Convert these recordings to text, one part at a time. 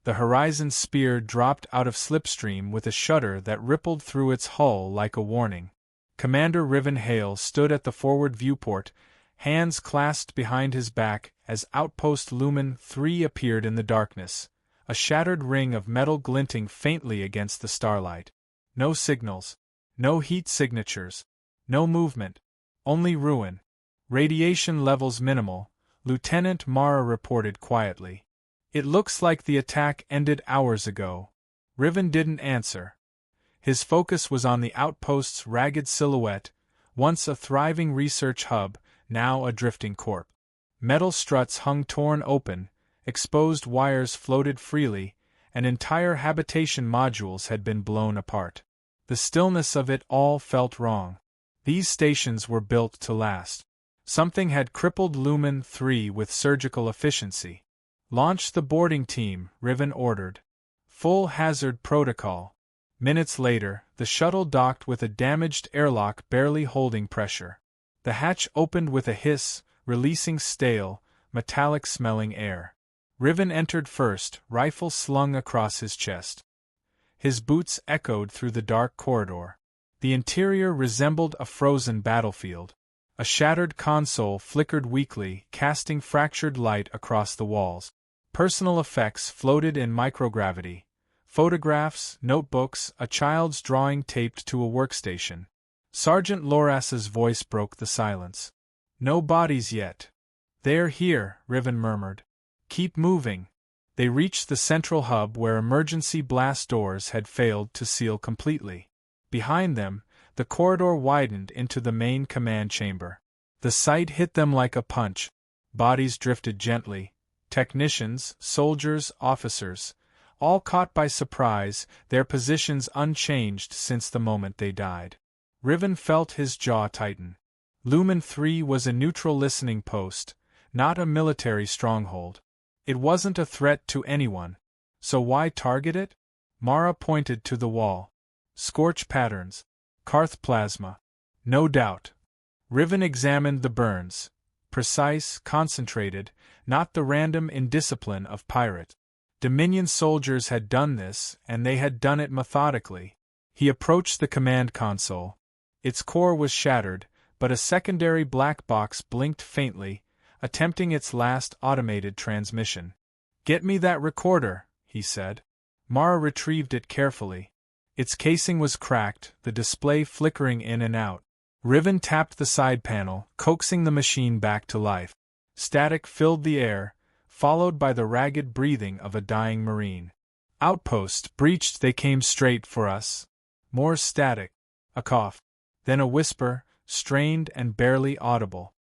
The Horizon spear dropped out of slipstream with a shudder that rippled through its hull like a warning. Commander Riven Hale stood at the forward viewport, hands clasped behind his back as Outpost Lumen 3 appeared in the darkness, a shattered ring of metal glinting faintly against the starlight. No signals, no heat signatures, no movement, only ruin. Radiation levels minimal, Lieutenant Mara reported quietly. It looks like the attack ended hours ago. Riven didn't answer. His focus was on the outpost's ragged silhouette, once a thriving research hub, now a drifting corpse. Metal struts hung torn open, exposed wires floated freely, and entire habitation modules had been blown apart. The stillness of it all felt wrong. These stations were built to last. Something had crippled Lumen 3 with surgical efficiency. Launch the boarding team, Riven ordered. Full hazard protocol. Minutes later, the shuttle docked with a damaged airlock barely holding pressure. The hatch opened with a hiss, releasing stale, metallic-smelling air. Riven entered first, rifle slung across his chest. His boots echoed through the dark corridor. The interior resembled a frozen battlefield. A shattered console flickered weakly, casting fractured light across the walls. Personal effects floated in microgravity. Photographs, notebooks, a child's drawing taped to a workstation. Sergeant Loras's voice broke the silence. No bodies yet. They're here, Riven murmured. Keep moving. They reached the central hub where emergency blast doors had failed to seal completely. Behind them, the corridor widened into the main command chamber. The sight hit them like a punch. Bodies drifted gently. Technicians, soldiers, officers, all caught by surprise, their positions unchanged since the moment they died. Riven felt his jaw tighten. Lumen 3 was a neutral listening post, not a military stronghold. It wasn't a threat to anyone. So why target it? Mara pointed to the wall. Scorch patterns. Carth plasma. No doubt. Riven examined the burns. Precise, concentrated, not the random indiscipline of pirate. Dominion soldiers had done this, and they had done it methodically. He approached the command console. Its core was shattered, but a secondary black box blinked faintly, attempting its last automated transmission. "Get me that recorder," he said. Mara retrieved it carefully. Its casing was cracked, the display flickering in and out. Riven tapped the side panel, coaxing the machine back to life. Static filled the air, followed by the ragged breathing of a dying Marine. "Outpost breached, they came straight for us." More static. A cough. Then a whisper, strained and barely audible.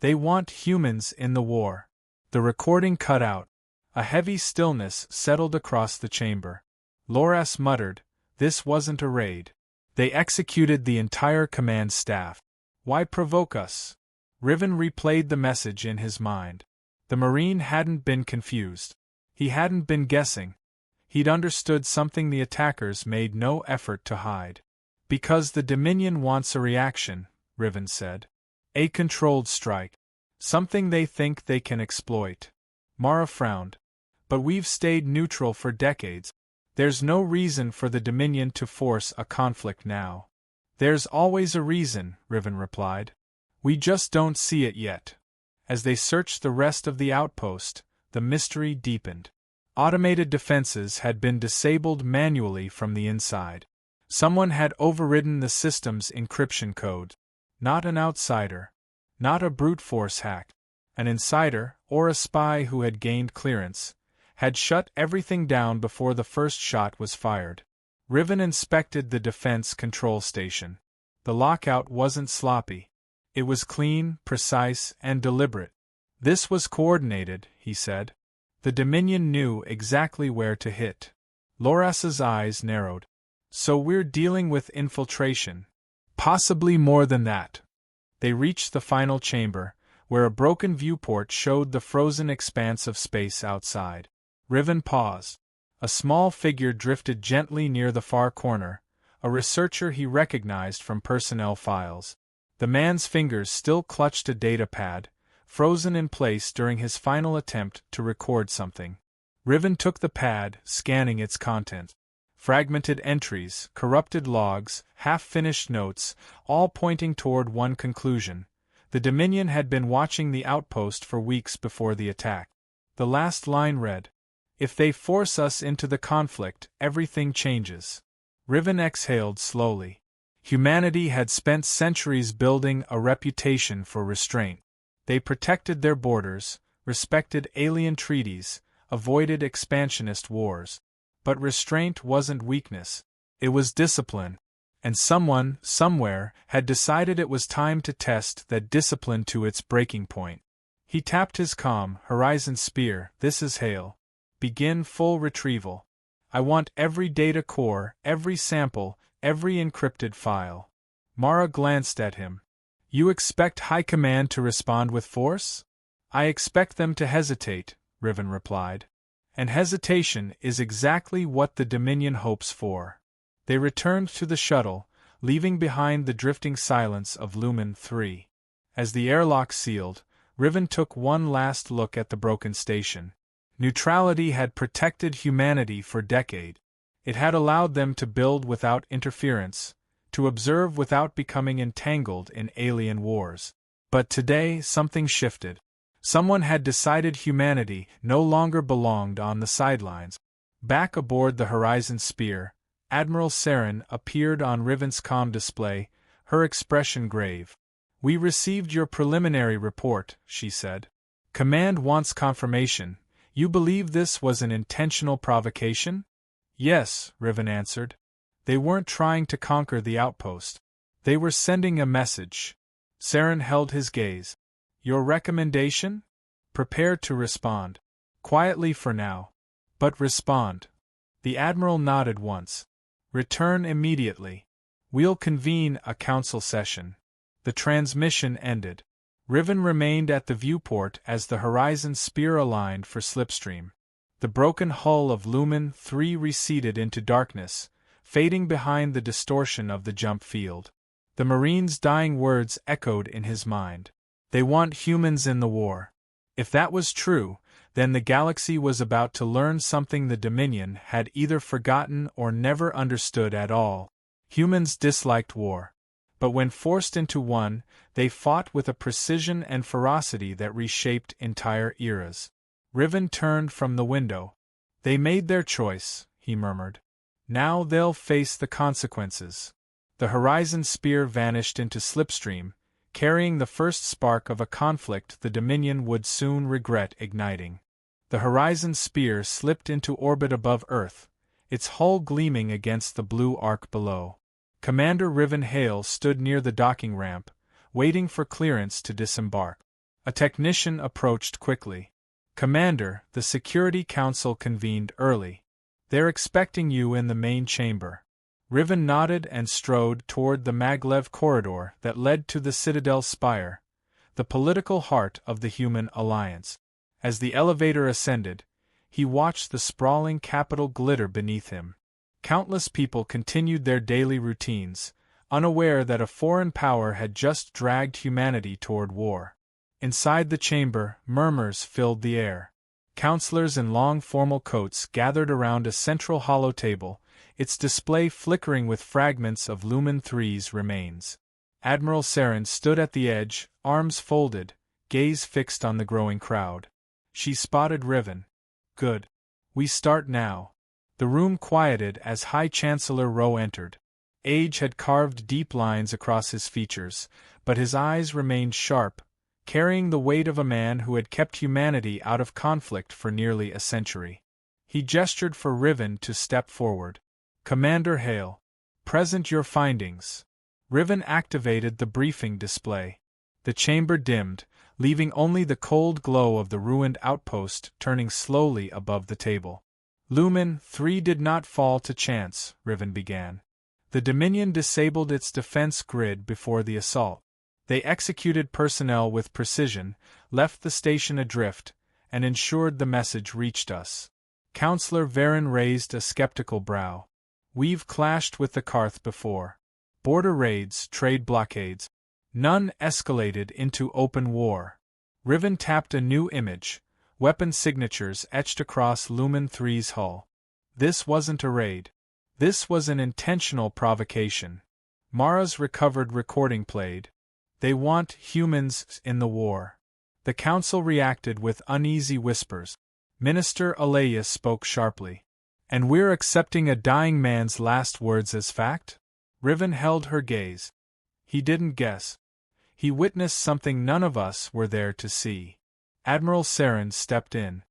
"They want humans in the war." The recording cut out. A heavy stillness settled across the chamber. Loras muttered, "This wasn't a raid. They executed the entire command staff. Why provoke us?" Riven replayed the message in his mind. The Marine hadn't been confused. He hadn't been guessing. He'd understood something the attackers made no effort to hide. "Because the Dominion wants a reaction," Riven said. "A controlled strike. Something they think they can exploit." Mara frowned. "But we've stayed neutral for decades. There's no reason for the Dominion to force a conflict now." "There's always a reason," Riven replied. "We just don't see it yet." As they searched the rest of the outpost, the mystery deepened. Automated defenses had been disabled manually from the inside. Someone had overridden the system's encryption code. Not an outsider. Not a brute force hack. An insider, or a spy who had gained clearance, had shut everything down before the first shot was fired. Riven inspected the defense control station. The lockout wasn't sloppy. It was clean, precise, and deliberate. "This was coordinated," he said. "The Dominion knew exactly where to hit." Loras's eyes narrowed. "So we're dealing with infiltration. Possibly more than that." They reached the final chamber, where a broken viewport showed the frozen expanse of space outside. Riven paused. A small figure drifted gently near the far corner, a researcher he recognized from personnel files. The man's fingers still clutched a data pad, frozen in place during his final attempt to record something. Riven took the pad, scanning its content. Fragmented entries, corrupted logs, half-finished notes, all pointing toward one conclusion. The Dominion had been watching the outpost for weeks before the attack. The last line read, "If they force us into the conflict, everything changes." Riven exhaled slowly. Humanity had spent centuries building a reputation for restraint. They protected their borders, respected alien treaties, avoided expansionist wars. But restraint wasn't weakness. It was discipline. And someone, somewhere, had decided it was time to test that discipline to its breaking point. He tapped his comm, Horizon Spear, "This is Hale. Begin full retrieval. I want every data core, every sample, every encrypted file." Mara glanced at him. "You expect High Command to respond with force?" "I expect them to hesitate," Riven replied. "And hesitation is exactly what the Dominion hopes for." They returned to the shuttle, leaving behind the drifting silence of Lumen 3. As the airlock sealed, Riven took one last look at the broken station. Neutrality had protected humanity for decades. It had allowed them to build without interference, to observe without becoming entangled in alien wars. But today something shifted. Someone had decided humanity no longer belonged on the sidelines. Back aboard the Horizon Spear, Admiral Saren appeared on Riven's comm display, her expression grave. "We received your preliminary report," she said. "Command wants confirmation. You believe this was an intentional provocation?" "Yes," Riven answered. "They weren't trying to conquer the outpost. They were sending a message." Saren held his gaze. "Your recommendation?" "Prepare to respond. Quietly for now. But respond." The Admiral nodded once. "Return immediately. We'll convene a council session." The transmission ended. Riven remained at the viewport as the Horizon Spear aligned for slipstream. The broken hull of Lumen 3 receded into darkness, fading behind the distortion of the jump field. The Marine's dying words echoed in his mind. "They want humans in the war." If that was true, then the galaxy was about to learn something the Dominion had either forgotten or never understood at all. Humans disliked war. But when forced into one, they fought with a precision and ferocity that reshaped entire eras. Riven turned from the window. "They made their choice," he murmured. "Now they'll face the consequences." The Horizon Spear vanished into slipstream, carrying the first spark of a conflict the Dominion would soon regret igniting. The Horizon Spear slipped into orbit above Earth, its hull gleaming against the blue arc below. Commander Riven Hale stood near the docking ramp, waiting for clearance to disembark. A technician approached quickly. "Commander, the Security Council convened early. They're expecting you in the main chamber." Riven nodded and strode toward the maglev corridor that led to the Citadel spire, the political heart of the human alliance. As the elevator ascended, he watched the sprawling capital glitter beneath him. Countless people continued their daily routines, unaware that a foreign power had just dragged humanity toward war. Inside the chamber, murmurs filled the air. Counselors in long formal coats gathered around a central hollow table, its display flickering with fragments of Lumen 3's remains. Admiral Saren stood at the edge, arms folded, gaze fixed on the growing crowd. She spotted Riven. "Good. We start now." The room quieted as High Chancellor Rowe entered. Age had carved deep lines across his features, but his eyes remained sharp, carrying the weight of a man who had kept humanity out of conflict for nearly a century. He gestured for Riven to step forward. "Commander Hale, present your findings." Riven activated the briefing display. The chamber dimmed, leaving only the cold glow of the ruined outpost turning slowly above the table. "Lumen 3 did not fall to chance," Riven began. "The Dominion disabled its defense grid before the assault. They executed personnel with precision, left the station adrift, and ensured the message reached us." Counselor Varen raised a skeptical brow. "We've clashed with the Karth before. Border raids, trade blockades. None escalated into open war." Riven tapped a new image, weapon signatures etched across Lumen 3's hull. This wasn't a raid. This was an intentional provocation. Mara's recovered recording played. They want humans in the war. The council reacted with uneasy whispers. Minister Alea spoke sharply. And we're accepting a dying man's last words as fact? Riven held her gaze. He didn't guess. He witnessed something none of us were there to see. Admiral Saren stepped in.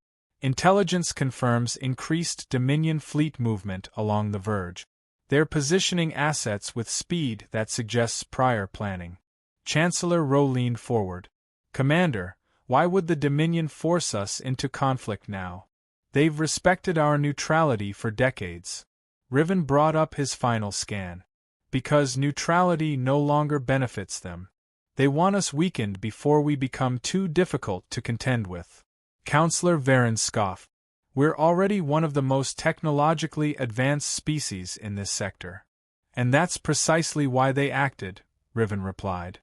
Intelligence confirms increased Dominion fleet movement along the verge. They're positioning assets with speed that suggests prior planning. Chancellor Rowe leaned forward. Commander, why would the Dominion force us into conflict now? They've respected our neutrality for decades. Riven brought up his final scan. Because neutrality no longer benefits them. They want us weakened before we become too difficult to contend with. Counselor Varen scoffed. We're already one of the most technologically advanced species in this sector. And that's precisely why they acted, Riven replied.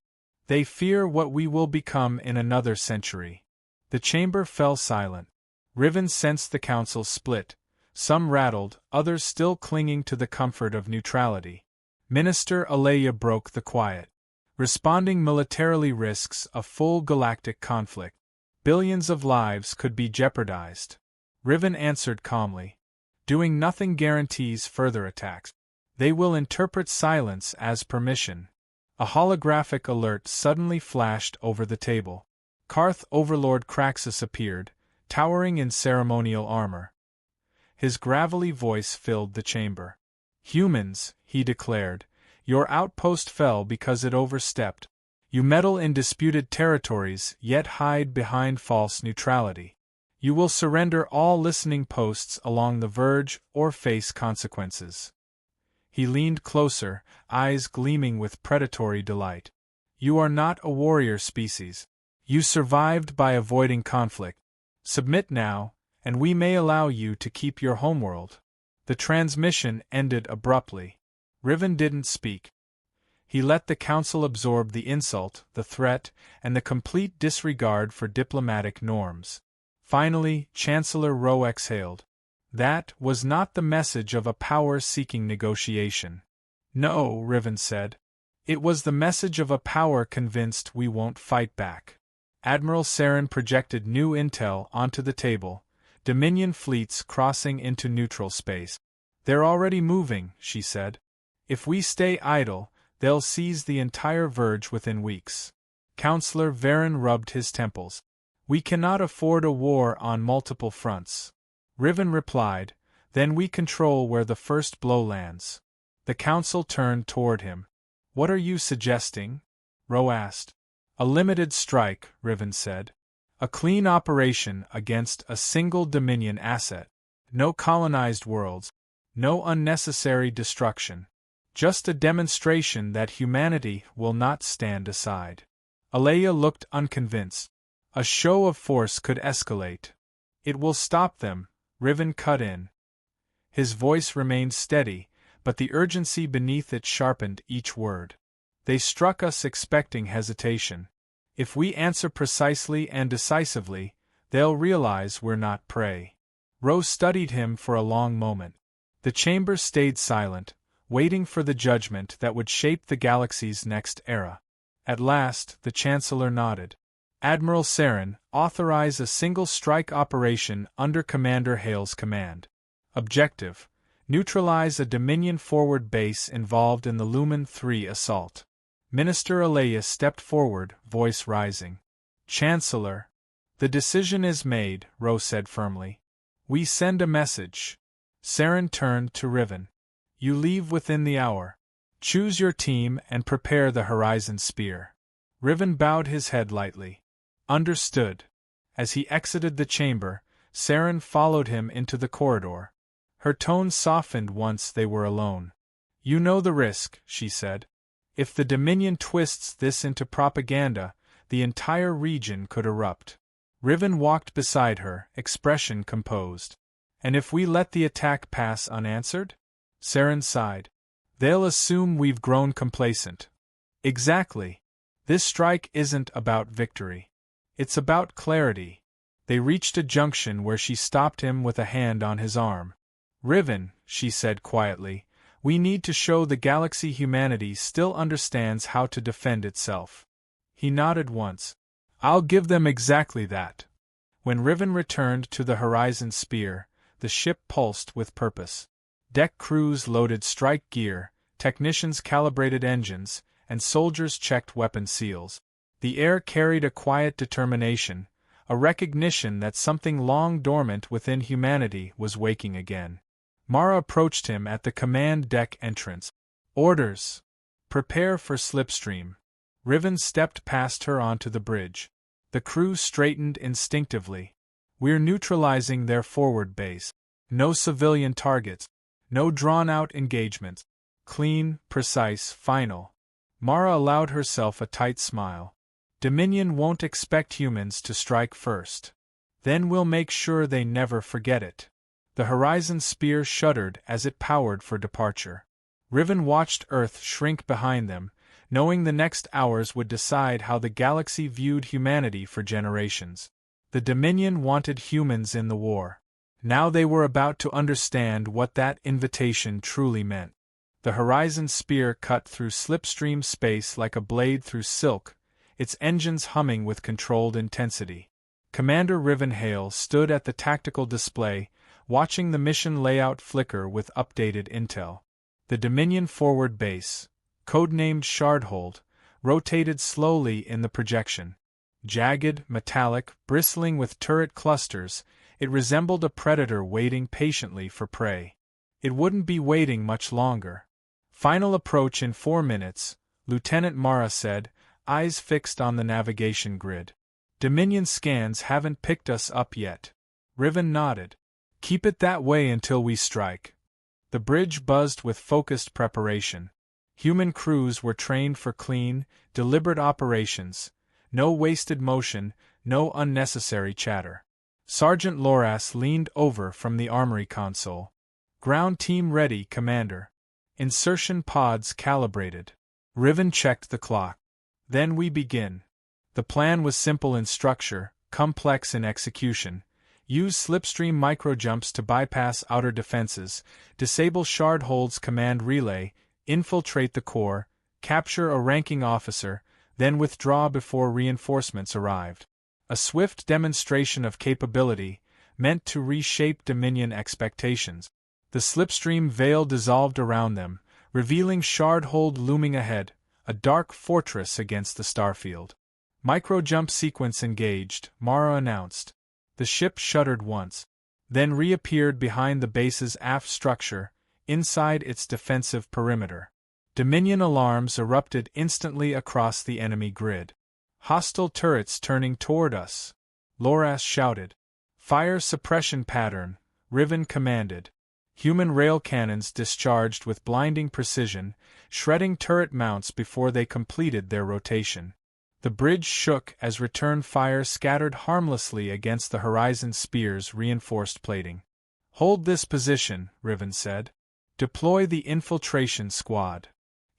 They fear what we will become in another century. The chamber fell silent. Riven sensed the council split, some rattled, others still clinging to the comfort of neutrality. Minister Alea broke the quiet. Responding militarily risks a full galactic conflict. Billions of lives could be jeopardized. Riven answered calmly. Doing nothing guarantees further attacks. They will interpret silence as permission. A holographic alert suddenly flashed over the table. Karth Overlord Kraxus appeared, towering in ceremonial armor. His gravelly voice filled the chamber. Humans, he declared, your outpost fell because it overstepped. You meddle in disputed territories, yet hide behind false neutrality. You will surrender all listening posts along the verge or face consequences. He leaned closer, eyes gleaming with predatory delight. You are not a warrior species. You survived by avoiding conflict. Submit now, and we may allow you to keep your homeworld. The transmission ended abruptly. Riven didn't speak. He let the council absorb the insult, the threat, and the complete disregard for diplomatic norms. Finally, Chancellor Rowe exhaled. That was not the message of a power-seeking negotiation. No, Riven said. It was the message of a power convinced we won't fight back. Admiral Saren projected new intel onto the table, Dominion fleets crossing into neutral space. They're already moving, she said. If we stay idle, they'll seize the entire verge within weeks. Counselor Varen rubbed his temples. We cannot afford a war on multiple fronts. Riven replied, then we control where the first blow lands. The council turned toward him. What are you suggesting? Rowe asked. A limited strike, Riven said. A clean operation against a single Dominion asset. No colonized worlds. No unnecessary destruction. Just a demonstration that humanity will not stand aside. Alea looked unconvinced. A show of force could escalate. It will stop them, Riven cut in. His voice remained steady, but the urgency beneath it sharpened each word. They struck us expecting hesitation. If we answer precisely and decisively, they'll realize we're not prey. Rowe studied him for a long moment. The chamber stayed silent, waiting for the judgment that would shape the galaxy's next era. At last, the Chancellor nodded. Admiral Saren, authorize a single strike operation under Commander Hale's command. Objective: neutralize a Dominion forward base involved in the Lumen 3 assault. Minister Alea stepped forward, voice rising. Chancellor. The decision is made, Rowe said firmly. We send a message. Saren turned to Riven. You leave within the hour. Choose your team and prepare the Horizon Spear. Riven bowed his head lightly. Understood. As he exited the chamber, Saren followed him into the corridor. Her tone softened once they were alone. You know the risk, she said. If the Dominion twists this into propaganda, the entire region could erupt. Riven walked beside her, expression composed. And if we let the attack pass unanswered? Saren sighed. They'll assume we've grown complacent. Exactly. This strike isn't about victory. It's about clarity. They reached a junction where she stopped him with a hand on his arm. "Riven," she said quietly, "we need to show the galaxy humanity still understands how to defend itself." He nodded once. "I'll give them exactly that." When Riven returned to the Horizon Spear, the ship pulsed with purpose. Deck crews loaded strike gear, technicians calibrated engines, and soldiers checked weapon seals. The air carried a quiet determination, a recognition that something long dormant within humanity was waking again. Mara approached him at the command deck entrance. "Orders. Prepare for slipstream." Riven stepped past her onto the bridge. The crew straightened instinctively. "We're neutralizing their forward base. No civilian targets. No drawn-out engagements. Clean, precise, final." Mara allowed herself a tight smile. "Dominion won't expect humans to strike first. Then we'll make sure they never forget it." The Horizon Spear shuddered as it powered for departure. Riven watched Earth shrink behind them, knowing the next hours would decide how the galaxy viewed humanity for generations. The Dominion wanted humans in the war. Now they were about to understand what that invitation truly meant. The Horizon Spear cut through slipstream space like a blade through silk, its engines humming with controlled intensity. Commander Rivenhale stood at the tactical display, watching the mission layout flicker with updated intel. The Dominion forward base, codenamed Shardhold, rotated slowly in the projection. Jagged, metallic, bristling with turret clusters, it resembled a predator waiting patiently for prey. It wouldn't be waiting much longer. "Final approach in 4 minutes," Lieutenant Mara said, eyes fixed on the navigation grid. "Dominion scans haven't picked us up yet." Riven nodded. "Keep it that way until we strike." The bridge buzzed with focused preparation. Human crews were trained for clean, deliberate operations, no wasted motion, no unnecessary chatter. Sergeant Loras leaned over from the armory console. "Ground team ready, Commander. Insertion pods calibrated." Riven checked the clock. "Then we begin." The plan was simple in structure, complex in execution. Use slipstream microjumps to bypass outer defenses, disable Shardhold's command relay, infiltrate the core, capture a ranking officer, then withdraw before reinforcements arrived. A swift demonstration of capability, meant to reshape Dominion expectations. The slipstream veil dissolved around them, revealing Shardhold looming ahead, a dark fortress against the starfield. "Microjump sequence engaged," Mara announced. The ship shuddered once, then reappeared behind the base's aft structure, inside its defensive perimeter. Dominion alarms erupted instantly across the enemy grid. "Hostile turrets turning toward us," Loras shouted. "Fire suppression pattern," Riven commanded. Human rail cannons discharged with blinding precision, shredding turret mounts before they completed their rotation. The bridge shook as return fire scattered harmlessly against the Horizon Spear's reinforced plating. "Hold this position," Riven said. "Deploy the infiltration squad."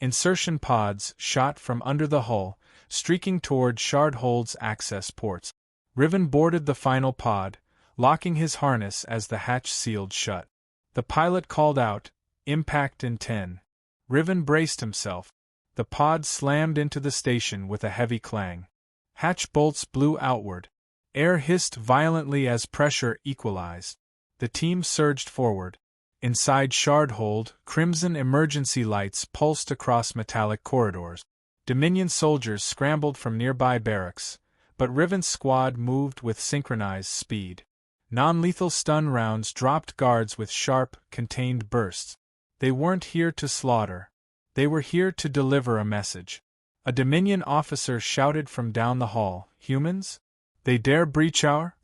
Insertion pods shot from under the hull, streaking toward Shardhold's access ports. Riven boarded the final pod, locking his harness as the hatch sealed shut. The pilot called out, "Impact in 10." Riven braced himself. The pod slammed into the station with a heavy clang. Hatch bolts blew outward. Air hissed violently as pressure equalized. The team surged forward. Inside Shardhold, crimson emergency lights pulsed across metallic corridors. Dominion soldiers scrambled from nearby barracks, but Riven's squad moved with synchronized speed. Non-lethal stun rounds dropped guards with sharp, contained bursts. They weren't here to slaughter. They were here to deliver a message. A Dominion officer shouted from down the hall, "Humans? They dare breach our—"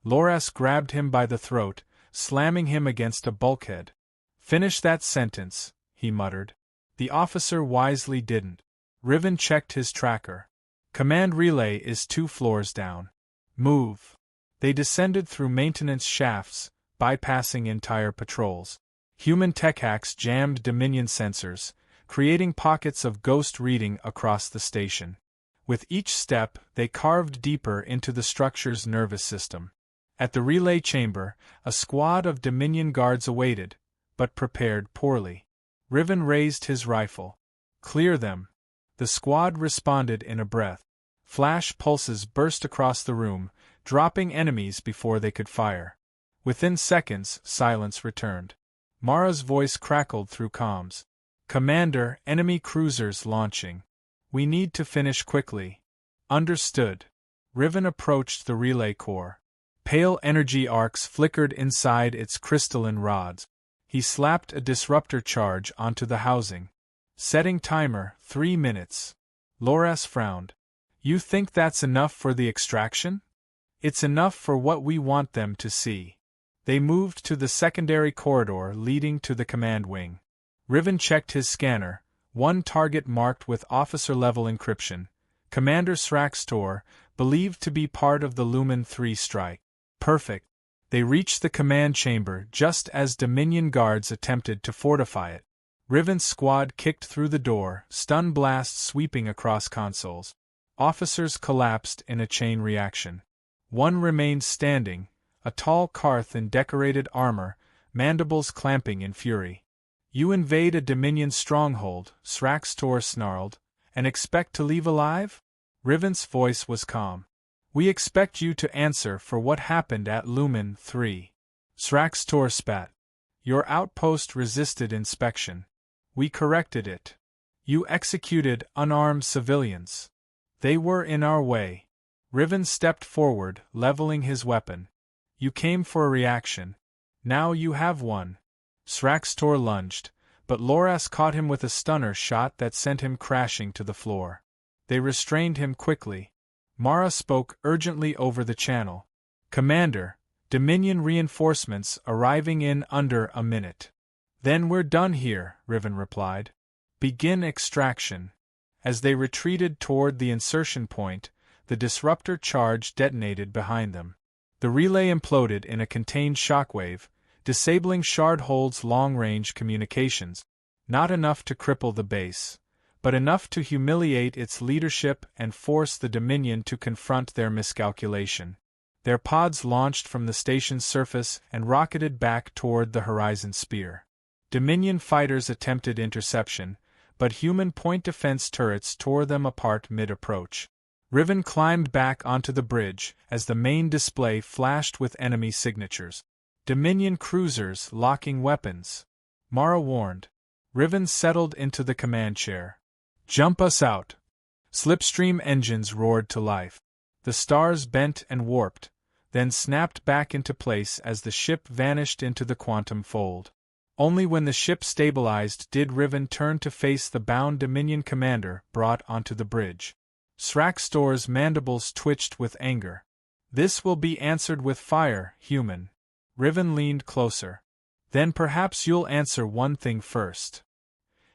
Loras grabbed him by the throat, slamming him against a bulkhead. "Finish that sentence," he muttered. The officer wisely didn't. Riven checked his tracker. "Command relay is 2 floors down. Move." They descended through maintenance shafts, bypassing entire patrols. Human tech hacks jammed Dominion sensors, creating pockets of ghost reading across the station. With each step, they carved deeper into the structure's nervous system. At the relay chamber, a squad of Dominion guards awaited, but prepared poorly. Riven raised his rifle. "Clear them." The squad responded in a breath. Flash pulses burst across the room, dropping enemies before they could fire. Within seconds, silence returned. Mara's voice crackled through comms. "Commander, enemy cruisers launching. We need to finish quickly." "Understood." Riven approached the relay core. Pale energy arcs flickered inside its crystalline rods. He slapped a disruptor charge onto the housing. "Setting timer, 3 minutes." Loras frowned. "You think that's enough for the extraction?" "It's enough for what we want them to see." They moved to the secondary corridor leading to the command wing. Riven checked his scanner, one target marked with officer-level encryption. Commander Sraxtor, believed to be part of the Lumen 3 strike. Perfect. They reached the command chamber just as Dominion guards attempted to fortify it. Riven's squad kicked through the door, stun blasts sweeping across consoles. Officers collapsed in a chain reaction. One remained standing, a tall Karth in decorated armor, mandibles clamping in fury. "You invade a Dominion stronghold," Sraxtor snarled, "and expect to leave alive?" Riven's voice was calm. "We expect you to answer for what happened at Lumen 3. Sraxtor spat. "Your outpost resisted inspection. We corrected it. You executed unarmed civilians. They were in our way." Riven stepped forward, leveling his weapon. "You came for a reaction. Now you have one." Sraxtor lunged, but Loras caught him with a stunner shot that sent him crashing to the floor. They restrained him quickly. Mara spoke urgently over the channel. "Commander, Dominion reinforcements arriving in under a minute." "Then we're done here," Riven replied. "Begin extraction." As they retreated toward the insertion point, the disruptor charge detonated behind them. The relay imploded in a contained shockwave, disabling Shardhold's long-range communications. Not enough to cripple the base, but enough to humiliate its leadership and force the Dominion to confront their miscalculation. Their pods launched from the station's surface and rocketed back toward the Horizon Spear. Dominion fighters attempted interception, but human point defense turrets tore them apart mid-approach. Riven climbed back onto the bridge as the main display flashed with enemy signatures. "Dominion cruisers locking weapons," Mara warned. Riven settled into the command chair. "Jump us out." Slipstream engines roared to life. The stars bent and warped, then snapped back into place as the ship vanished into the quantum fold. Only when the ship stabilized did Riven turn to face the bound Dominion commander brought onto the bridge. Sraxtor's mandibles twitched with anger. "This will be answered with fire, human." Riven leaned closer. "Then perhaps you'll answer one thing first."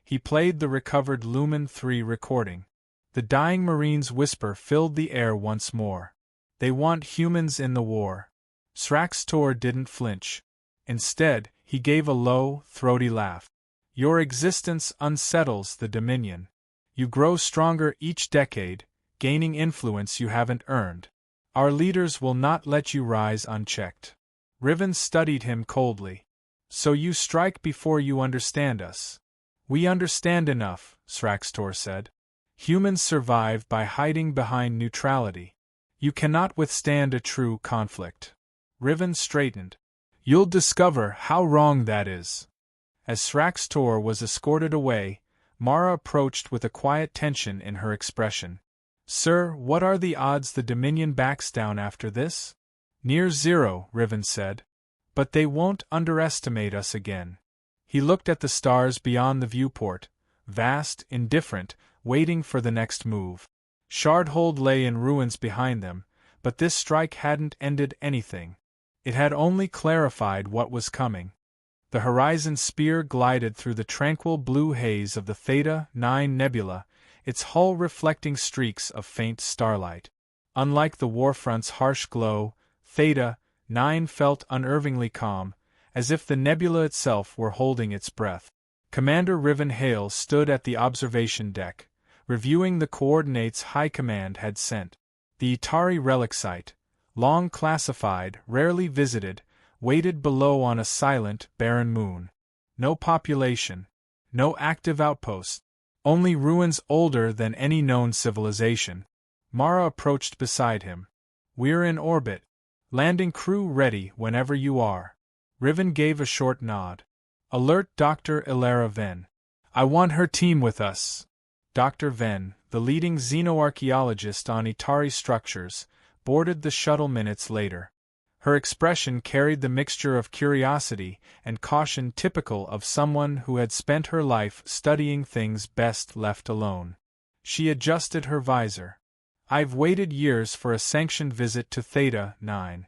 He played the recovered Lumen 3 recording. The dying Marine's whisper filled the air once more. "They want humans in the war." Sraxtor didn't flinch. Instead, he gave a low, throaty laugh. "Your existence unsettles the Dominion. You grow stronger each decade, gaining influence you haven't earned. Our leaders will not let you rise unchecked." Riven studied him coldly. "So you strike before you understand us." "We understand enough," Sraxtor said. "Humans survive by hiding behind neutrality. You cannot withstand a true conflict." Riven straightened. "You'll discover how wrong that is." As Sraxtor was escorted away, Mara approached with a quiet tension in her expression. "Sir, what are the odds the Dominion backs down after this?" "Near zero," Riven said. "But they won't underestimate us again." He looked at the stars beyond the viewport, vast, indifferent, waiting for the next move. Shardhold lay in ruins behind them, but this strike hadn't ended anything. It had only clarified what was coming. The Horizon Spear glided through the tranquil blue haze of the Theta 9 nebula, its hull reflecting streaks of faint starlight. Unlike the Warfront's harsh glow, Theta 9 felt unnervingly calm, as if the nebula itself were holding its breath. Commander Riven Hale stood at the observation deck, reviewing the coordinates High Command had sent. The Itari relic site, long classified, rarely visited, waited below on a silent, barren moon. No population. No active outposts. Only ruins older than any known civilization. Mara approached beside him. "We're in orbit. Landing crew ready whenever you are." Riven gave a short nod. "Alert Dr. Ilara Ven. I want her team with us." Dr. Ven, the leading xenoarchaeologist on Itari structures, boarded the shuttle minutes later. Her expression carried the mixture of curiosity and caution typical of someone who had spent her life studying things best left alone. She adjusted her visor. "I've waited years for a sanctioned visit to Theta 9.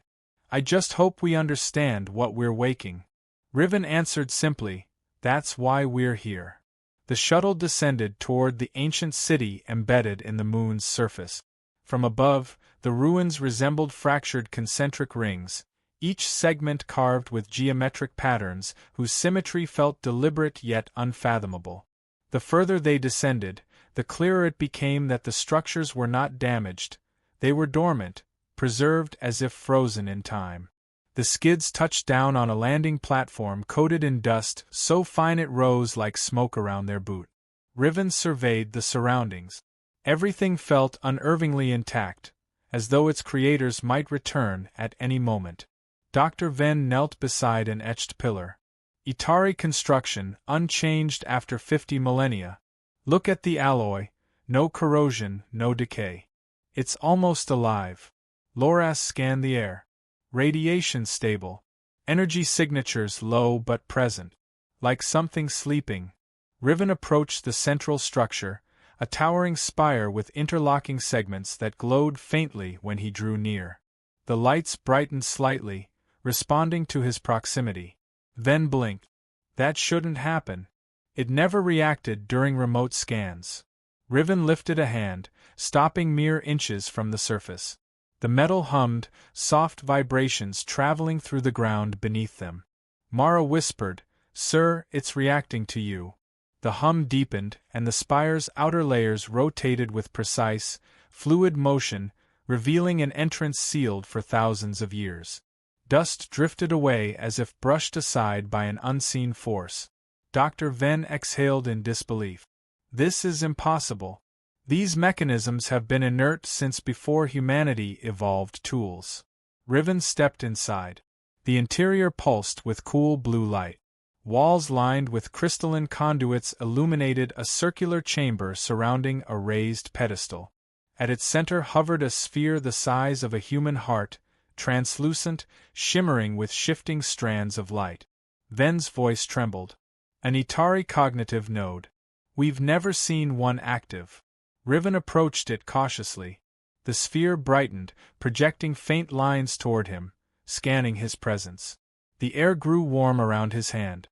I just hope we understand what we're waking." Riven answered simply, "That's why we're here." The shuttle descended toward the ancient city embedded in the moon's surface. From above, the ruins resembled fractured concentric rings, each segment carved with geometric patterns whose symmetry felt deliberate yet unfathomable. The further they descended, the clearer it became that the structures were not damaged, they were dormant, preserved as if frozen in time. The skids touched down on a landing platform coated in dust so fine it rose like smoke around their boot. Riven surveyed the surroundings. Everything felt unervingly intact, as though its creators might return at any moment. Dr. Ven knelt beside an etched pillar. "Itari construction, unchanged after 50 millennia. Look at the alloy, no corrosion, no decay. It's almost alive." Loras scanned the air. Radiation stable. Energy signatures low but present. Like something sleeping. Riven approached the central structure, a towering spire with interlocking segments that glowed faintly when he drew near. The lights brightened slightly, responding to his proximity. Then blinked. That shouldn't happen. It never reacted during remote scans. Riven lifted a hand, stopping mere inches from the surface. The metal hummed, soft vibrations traveling through the ground beneath them. Mara whispered, "Sir, it's reacting to you." The hum deepened, and the spire's outer layers rotated with precise, fluid motion, revealing an entrance sealed for thousands of years. Dust drifted away as if brushed aside by an unseen force. Dr. Ven exhaled in disbelief. "This is impossible. These mechanisms have been inert since before humanity evolved tools." Riven stepped inside. The interior pulsed with cool blue light. Walls lined with crystalline conduits illuminated a circular chamber surrounding a raised pedestal. At its center hovered a sphere the size of a human heart, translucent, shimmering with shifting strands of light. Ven's voice trembled. "An Itari cognitive node. We've never seen one active." Riven approached it cautiously. The sphere brightened, projecting faint lines toward him, scanning his presence. The air grew warm around his hand.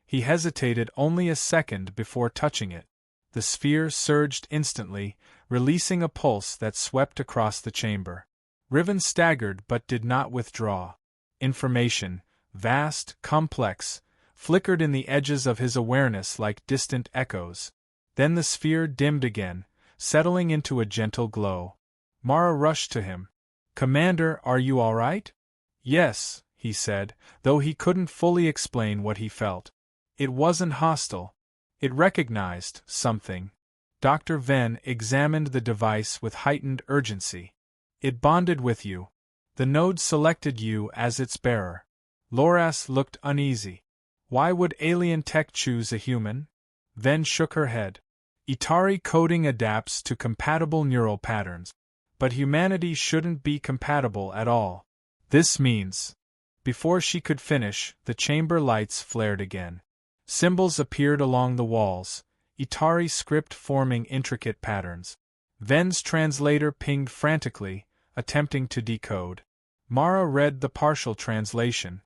He hesitated only a second before touching it. The sphere surged instantly, releasing a pulse that swept across the chamber. Riven staggered but did not withdraw. Information, vast, complex, flickered in the edges of his awareness like distant echoes. Then the sphere dimmed again, settling into a gentle glow. Mara rushed to him. "Commander, are you all right?" "Yes," he said, though he couldn't fully explain what he felt. It wasn't hostile. It recognized something. Dr. Ven examined the device with heightened urgency. "It bonded with you. The node selected you as its bearer." Loras looked uneasy. "Why would alien tech choose a human?" Ven shook her head. "Itari coding adapts to compatible neural patterns. But humanity shouldn't be compatible at all. This means—" Before she could finish, the chamber lights flared again. Symbols appeared along the walls, Itari script forming intricate patterns. Ven's translator pinged frantically, attempting to decode. Mara read the partial translation.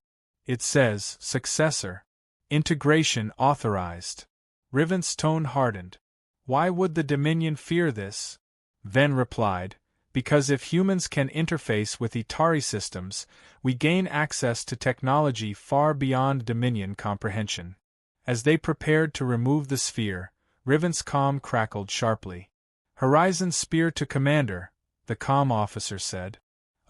It says, "Successor. Integration authorized." Riven's tone hardened. "Why would the Dominion fear this?" Ven replied, "Because if humans can interface with Itari systems, we gain access to technology far beyond Dominion comprehension." As they prepared to remove the sphere, Riven's comm crackled sharply. "Horizon spear to commander," the comm officer said.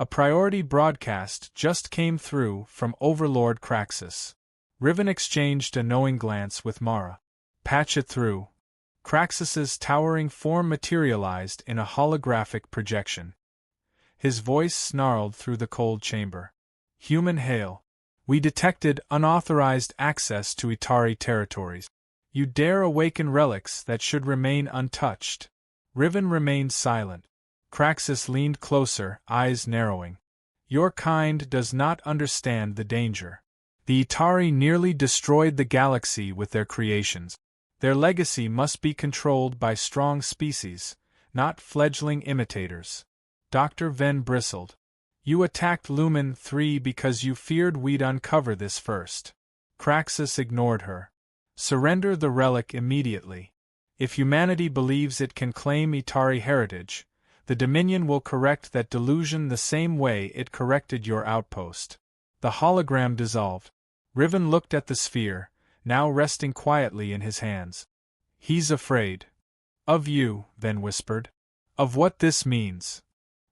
A priority broadcast just came through from Overlord Craxus. Riven exchanged a knowing glance with Mara. Patch it through. Craxus's towering form materialized in a holographic projection. His voice snarled through the cold chamber. Human hail. We detected unauthorized access to Itari territories. You dare awaken relics that should remain untouched. Riven remained silent. Craxus leaned closer, eyes narrowing. Your kind does not understand the danger. The Itari nearly destroyed the galaxy with their creations. Their legacy must be controlled by strong species, not fledgling imitators. Dr. Venn bristled. You attacked Lumen 3 because you feared we'd uncover this first. Craxus ignored her. Surrender the relic immediately. If humanity believes it can claim Itari heritage, the Dominion will correct that delusion the same way it corrected your outpost. The hologram dissolved. Riven looked at the sphere, now resting quietly in his hands. He's afraid. Of you, Venn whispered. Of what this means.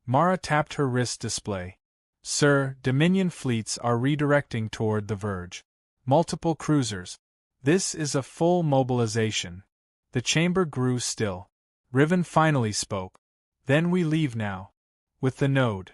Mara tapped her wrist display. Sir, Dominion fleets are redirecting toward the Verge. Multiple cruisers. This is a full mobilization. The chamber grew still. Riven finally spoke. Then we leave now. With the node.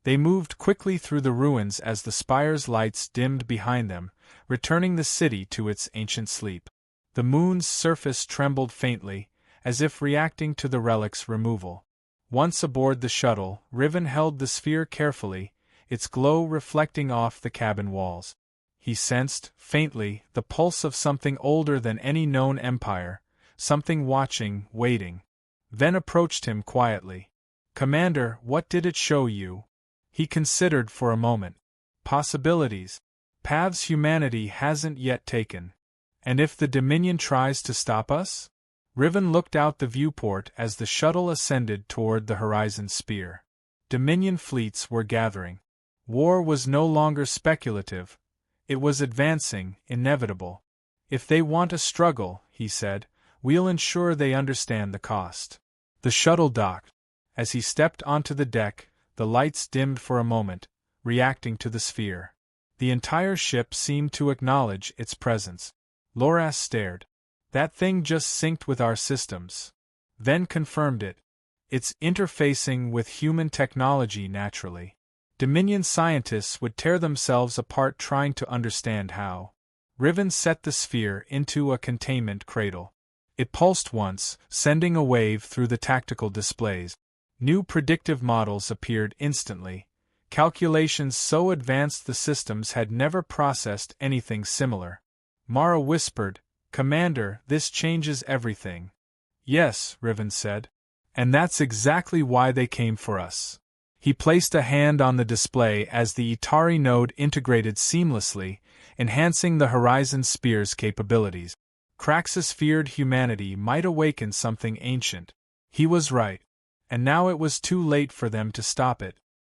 They moved quickly through the ruins as the spire's lights dimmed behind them, returning the city to its ancient sleep. The moon's surface trembled faintly, as if reacting to the relic's removal. Once aboard the shuttle, Riven held the sphere carefully, its glow reflecting off the cabin walls. He sensed, faintly, the pulse of something older than any known empire, something watching, waiting. Venn approached him quietly. Commander, what did it show you? He considered for a moment. Possibilities. Paths humanity hasn't yet taken. And if the Dominion tries to stop us? Riven looked out the viewport as the shuttle ascended toward the horizon sphere. Dominion fleets were gathering. War was no longer speculative. It was advancing, inevitable. If they want a struggle, he said, we'll ensure they understand the cost. The shuttle docked. As he stepped onto the deck, the lights dimmed for a moment, reacting to the sphere. The entire ship seemed to acknowledge its presence. Loras stared. That thing just synced with our systems. Venn confirmed it. It's interfacing with human technology naturally. Dominion scientists would tear themselves apart trying to understand how. Riven set the sphere into a containment cradle. It pulsed once, sending a wave through the tactical displays. New predictive models appeared instantly. Calculations so advanced the systems had never processed anything similar. Mara whispered, Commander, this changes everything. Yes, Riven said. And that's exactly why they came for us. He placed a hand on the display as the Itari node integrated seamlessly, enhancing the Horizon Spear's capabilities. Craxus feared humanity might awaken something ancient. He was right. And now it was too late for them to stop it.